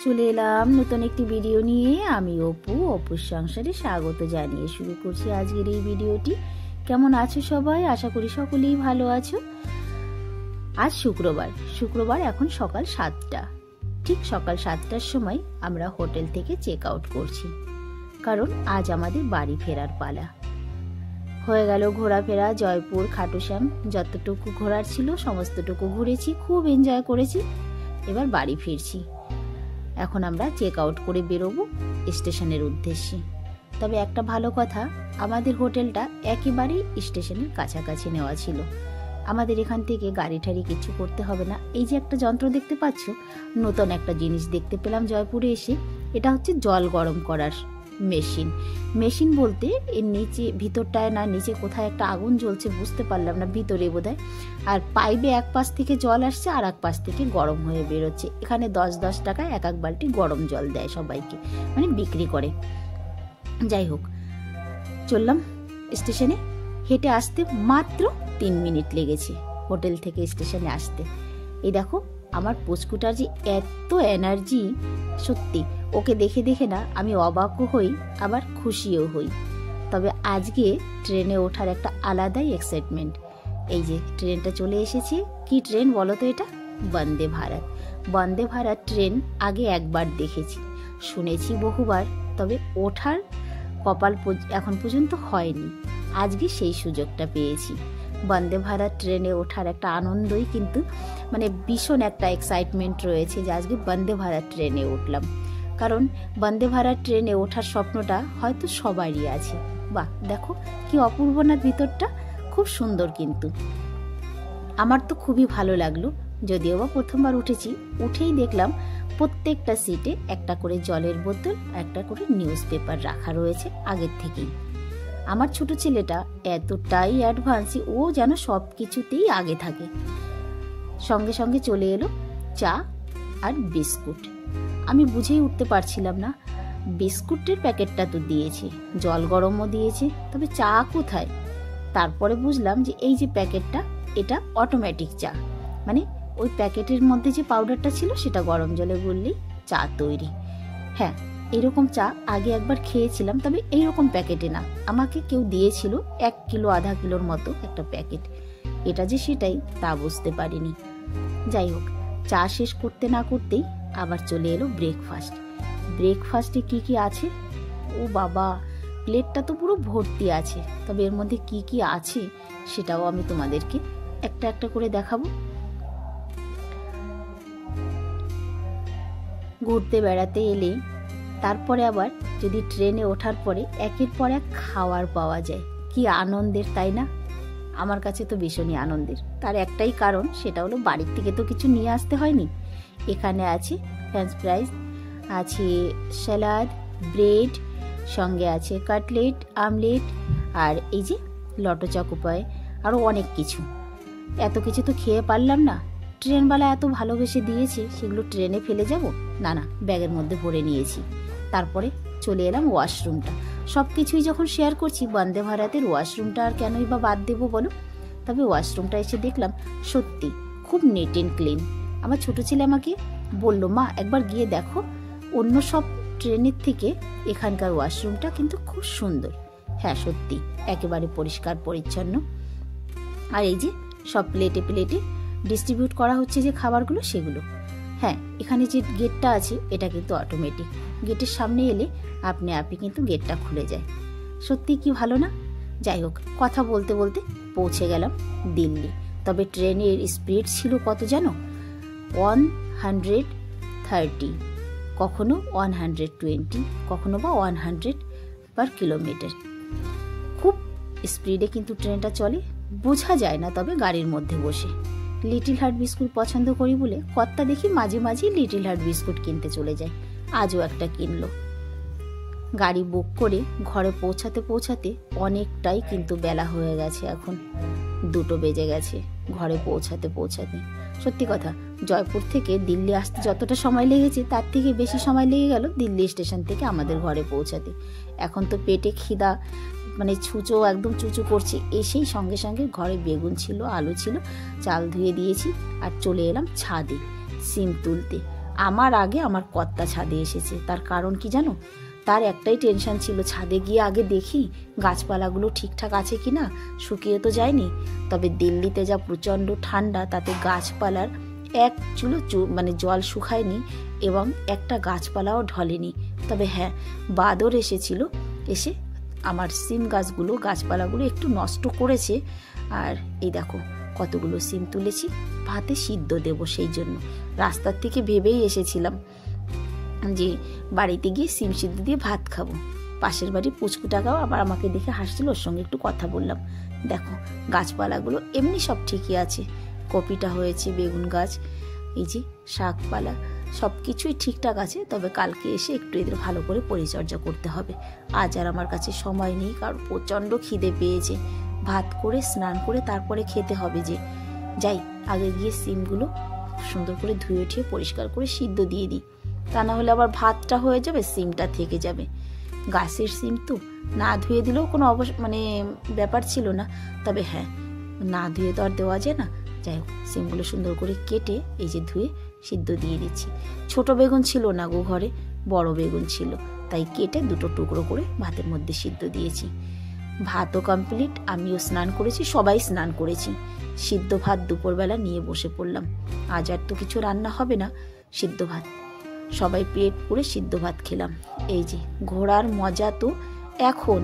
চলে এলাম নতুন একটি ভিডিও নিয়ে। আমি অপুর সংসারে স্বাগত জানিয়ে শুরু করছি আজকের এই ভিডিওটি। কেমন আছো সবাই? আশা করি সকলেই ভালো আছো। আজ শুক্রবার এখন সকাল 7টা। ঠিক সকাল 7টার সময় আমরা হোটেল থেকে চেক আউট করছি, কারণ আজ আমাদের বাড়ি ফেরার পালা। হয়ে গেল ঘোরাফেরা। জয়পুর, খাটুশ্যাম যতটুকু ঘোরার ছিল সমস্তটুকু ঘুরেছি, খুব এনজয় করেছি। এবার বাড়ি ফিরছি। এখন আমরা চেক আউট করে বেরোবো স্টেশনের উদ্দেশ্যে। তবে একটা ভালো কথা, আমাদের হোটেলটা একেবারেই স্টেশনের কাছাকাছি নেওয়া ছিল। আমাদের এখান থেকে গাড়ি ঠাড়ি কিছু করতে হবে না। এই যে একটা যন্ত্র দেখতে পাচ্ছ, নতুন একটা জিনিস দেখতে পেলাম জয়পুরে এসে। এটা হচ্ছে জল গরম করার মেশিন বলতে এর নিচে, ভিতরটায় না নিচে কোথায় একটা আগুন জ্বলছে, বুঝতে পারলাম না, ভিতরে বোধহয়। আর পাইপে এক পাশ থেকে জল আসছে আর এক পাশ থেকে গরম হয়ে বেরোচ্ছে। এখানে 10 টাকায় এক বালতি গরম জল দেয় সবাইকে, মানে বিক্রি করে। যাই হোক, চললাম স্টেশনে। হেঁটে আসতে মাত্র 3 মিনিট লেগেছে হোটেল থেকে স্টেশনে আসতে। এই দেখো আমার পুচকুটার যে এত এনার্জি, সত্যি ওকে দেখে দেখে না আমি অবাকও হই আবার খুশিও হই। তবে আজকে ট্রেনে ওঠার একটা আলাদাই এক্সাইটমেন্ট। এই যে ট্রেনটা চলে এসেছে। কি ট্রেন বলো তো এটা? বন্দে ভারত ট্রেন আগে একবার দেখেছি, শুনেছি বহুবার, তবে ওঠার কপাল এখন পর্যন্ত হয়নি। আজকে সেই সুযোগটা পেয়েছি। বন্দে ভারত ট্রেনে ওঠার একটা আনন্দই কিন্তু মানে ভীষণ একটা এক্সাইটমেন্ট রয়েছে যে আজকে বন্দে ভারত ট্রেনে উঠলাম। কারণ বন্দে ভারত ট্রেনে ওঠার স্বপ্নটা হয়তো সবারই আছে। বাহ, দেখো কি অপূর্ব না ভিতরটা, খুব সুন্দর। কিন্তু আমার তো খুবই ভালো লাগলো, যদিও বা প্রথমবার উঠেছি। উঠেই দেখলাম প্রত্যেকটা সিটে একটা করে জলের বোতল, একটা করে নিউজ পেপার রাখা রয়েছে আগের থেকেই। আমার ছোট ছেলেটা এতটাই অ্যাডভান্সি, ও যেন সব কিছুতেই আগে থাকে। সঙ্গে সঙ্গে চলে এলো চা আর বিস্কুট। আমি বুঝেই উঠতে পারছিলাম না, বিস্কুটের প্যাকেটটা তো দিয়েছে, জল গরমও দিয়েছে, তবে চা কোথায়? তারপরে বুঝলাম যে এই যে প্যাকেটটা, এটা অটোমেটিক চা, মানে ওই প্যাকেটের মধ্যে যে পাউডারটা ছিল সেটা গরম জলে গুললেই চা তৈরি। হ্যাঁ, এরকম চা আগে একবার খেয়েছিলাম, তবে এইরকম প্যাকেটে না। আমাকে কেউ দিয়েছিল 1 কিলো আধা কিলোর মতো একটা প্যাকেট। এটা যে সেটাই তা বুঝতে পারিনি। যাই হোক, চা শেষ করতে না করতেই আবার চলে এলো ব্রেকফাস্টে কি কি আছে? ও বাবা, প্লেটটা তো পুরো ভর্তি আছে। তবে এর মধ্যে কি কি আছে সেটাও আমি তোমাদেরকে একটা একটা করে দেখাবো। ঘুরতে বেড়াতে এলে তারপরে আবার যদি ট্রেনে ওঠার পরে একের পর এক খাবার পাওয়া যায়, কি আনন্দের, তাই না? আমার কাছে তো ভীষণই আনন্দের। তার একটাই কারণ, সেটা হলো বাড়ির থেকে তো কিছু নিয়ে আসতে হয়নি। এখানে আছে ফ্রেঞ্চ ফ্রাইজ, আছে স্যালাড, ব্রেড, সঙ্গে আছে কাটলেট, আমলেট, আর এই যে লটো চকোপায়, আরও অনেক কিছু। এত কিছু তো খেয়ে পারলাম না। ট্রেনওয়ালা এত ভালোবেসে দিয়েছে, সেগুলো ট্রেনে ফেলে যাব না, ব্যাগের মধ্যে ভরে নিয়েছি। তারপরে চলে এলাম ওয়াশরুমটা। সব কিছুই যখন শেয়ার করছি, বন্দে ভারতের ওয়াশরুমটা আর কেনই বা বাদ দেবো বলো? তবে ওয়াশরুমটা এসে দেখলাম সত্যি খুব নিট অ্যান্ড ক্লিন। আমার ছোট ছেলে আমাকে বলল, মা একবার গিয়ে দেখো, অন্য সব ট্রেনের থেকে এখানকার ওয়াশরুমটা কিন্তু খুব সুন্দর। হ্যাঁ সত্যি, একেবারে পরিষ্কার পরিচ্ছন্ন। আর এই যে সব প্লেটে ডিস্ট্রিবিউট করা হচ্ছে যে খাবারগুলো, সেগুলো। হ্যাঁ, এখানে যে গেটটা আছে এটা কিন্তু অটোমেটিক। গেটের সামনে এলে আপনি কিন্তু গেটটা খুলে যায়। সত্যি কি ভালো না? যাই হোক, কথা বলতে বলতে পৌঁছে গেলাম দিল্লি। তবে ট্রেনের স্পিড ছিল কত জানো? 130, কখনো 120, কখনো বা 100 পার কিলোমিটার। খুব স্পিডে কিন্তু ট্রেনটা চলে, বোঝা যায় না তবে গাড়ির মধ্যে বসে। লিটল হার্ট বিস্কুট পছন্দ করি বলে কর্তা দেখি মাঝে মাঝে লিটল হার্ট বিস্কুট কিনতে চলে যায়। আজও একটা কিনলো। গাড়ি বুক করে ঘরে পৌঁছাতে অনেকটাই কিন্তু বেলা হয়ে গেছে। এখন 2টো বেজে গেছে ঘরে পৌঁছাতে। সত্যি কথা, জয়পুর থেকে দিল্লি আসতে যতটা সময় লেগেছে তার থেকে বেশি সময় লেগে গেল দিল্লি স্টেশন থেকে আমাদের ঘরে পৌঁছাতে। এখন তো পেটে খিদা, মানে একদম চুচু করছে। এসেই সঙ্গে সঙ্গে ঘরে বেগুন ছিল, আলু ছিল, চাল ধুয়ে দিয়েছি আর চলে এলাম ছাদে সিম তুলতে। আমার আগে আমার কর্তা ছাদে এসেছে। তার কারণ কি জানো? তার একটাই টেনশন ছিল, ছাদে গিয়ে আগে দেখি গাছপালাগুলো ঠিকঠাক আছে কি না, শুকিয়ে তো যায়নি। তবে দিল্লিতে যা প্রচণ্ড ঠান্ডা, তাতে গাছপালার এক চুলো মানে জল শুকায়নি এবং একটা গাছপালাও ঢলেনি। তবে হ্যাঁ, বাদর এসেছিল, এসে আমার সিম গাছপালাগুলো একটু নষ্ট করেছে। আর এই দেখো কতগুলো সিম তুলেছি, ভাতে সিদ্ধ দেব, সেই জন্য রাস্তার থেকে ভেবেই এসেছিলাম যে বাড়িতে গিয়ে সিম সিদ্ধ দিয়ে ভাত খাবো। পাশের বাড়ি পুচকুটাকাও আবার আমাকে দেখে হাসছিল, ওর সঙ্গে একটু কথা বললাম। দেখো গাছপালাগুলো এমনি সব ঠিকই আছে, কপিটা হয়েছে, বেগুন গাছ, এই যে শাকপালা, সব কিছুই ঠিকঠাক আছে। তবে কালকে এসে একটু এদের ভালো করে পরিচর্যা করতে হবে। আজ আর আমার কাছে সময় নেই, কারণ প্রচণ্ড খিদে পেয়েছে। ভাত করে স্নান করে তারপরে খেতে হবে। যে যাই আগে গিয়ে সিমগুলো সুন্দর করে ধুয়ে উঠিয়ে পরিষ্কার করে সিদ্ধ দিয়ে দিই, তা না হলে আবার ভাতটা হয়ে যাবে, সিমটা থেকে যাবে। গাছের সিম তো না ধুয়ে দিলেও কোনো মানে ব্যাপার ছিল না। তবে হ্যাঁ, না ধুয়ে তো আর দেওয়া যায় না। যাই হোক, সিমগুলো সুন্দর করে কেটে এই যে ধুয়ে সিদ্ধ দিয়ে দিচ্ছি। ছোট বেগুন ছিল না গো ঘরে, বড় বেগুন ছিল, তাই কেটে দুটো টুকরো করে ভাতের মধ্যে সিদ্ধ দিয়েছি। ভাতও কমপ্লিট, আমিও স্নান করেছি, সবাই স্নান করেছি। সিদ্ধ ভাত দুপুরবেলা নিয়ে বসে পড়লাম। আজ আর তো কিছু রান্না হবে না, সিদ্ধ ভাত। সবাই পেট পুরে সিদ্ধ ভাত খেলাম। এই যে ঘোরার মজা তো এখন,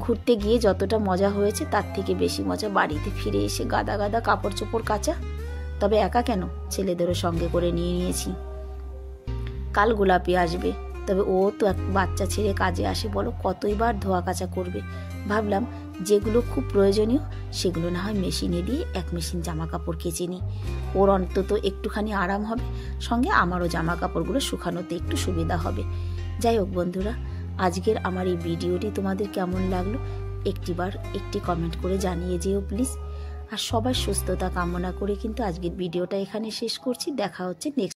ঘুরতে গিয়ে যতটা মজা হয়েছে তার থেকে বেশি মজা বাড়িতে ফিরে এসে গাদা গাদা কাপড় চোপড় কাচা। তবে একা কেন, ছেলেদেরও সঙ্গে করে নিয়ে নিয়েছি। কাল গোলাপি আসবে, তবে ও তো এক বাচ্চা ছেড়ে কাজে আসে, বলো কতই বার ধোয়া কাচা করবে। ভাবলাম যেগুলো খুব প্রয়োজনীয় সেগুলো না হয় মেশিনে দিয়ে এক মেশিন জামা কাপড় কেচে নিই, ওর অন্তত একটুখানি আরাম হবে, সঙ্গে আমারও জামা কাপড়গুলো শুকানোতে একটু সুবিধা হবে। যাই হোক বন্ধুরা, আজকের আমার এই ভিডিওটি তোমাদের কেমন লাগলো একটি কমেন্ট করে জানিয়ে যেও প্লিজ। আর সবার সুস্থতা কামনা করে কিন্তু আজকের ভিডিওটা এখানে শেষ করছি। দেখা হচ্ছে নেক্সট